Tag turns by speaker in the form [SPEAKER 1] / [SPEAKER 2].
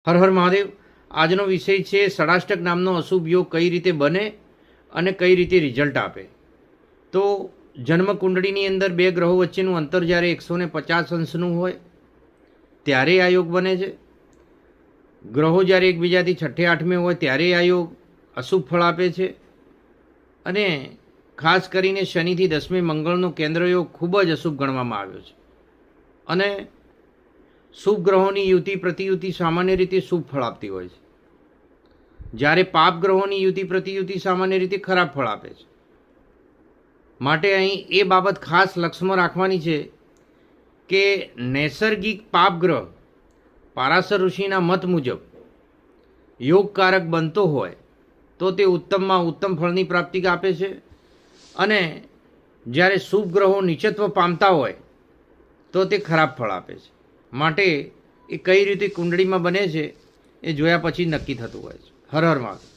[SPEAKER 1] હર હર મહાદેવ. આજનો વિષય છે ષડાષ્ટક નામનો અશુભ યોગ કઈ રીતે બને અને કઈ રીતે રિઝલ્ટ આપે. તો જન્મ કુંડળીની અંદર બે ગ્રહો વચ્ચેનું અંતર જ્યારે 150 અંશનું હોય ત્યારે આ યોગ બને છે. ગ્રહો જ્યારે એકબીજાથી છઠ્ઠે આઠમે હોય ત્યારે આ યોગ અશુભ ફળ આપે છે. અને ખાસ કરીને શનિથી દસમે મંગળનો કેન્દ્ર યોગ ખૂબ જ અશુભ ગણવામાં આવ્યો છે. અને શુભ ગ્રહોની યુતિ પ્રતિયુતિ સામાન્ય રીતે શુભ ફળ આપતી હોય છે, જ્યારે પાપ ગ્રહોની યુતિ પ્રતિયુતિ સામાન્ય રીતે ખરાબ ફળ આપે છે. માટે અહીં એ બાબત ખાસ લક્ષમાં રાખવાની છે કે નૈસર્ગિક પાપ ગ્રહ પારાશર ઋષિના મત મુજબ યોગકારક બનતો હોય તો તે ઉત્તમમાં ઉત્તમ ફળની પ્રાપ્તિ આપે છે. અને જ્યારે શુભ ગ્રહો નીચત્વ પામતા હોય તો તે ખરાબ ફળ આપે છે. માટે એ કઈ રીતે કુંડળીમાં બને છે એ જોયા પછી નક્કી થતું હોય છે. હર હર મહાદેવ.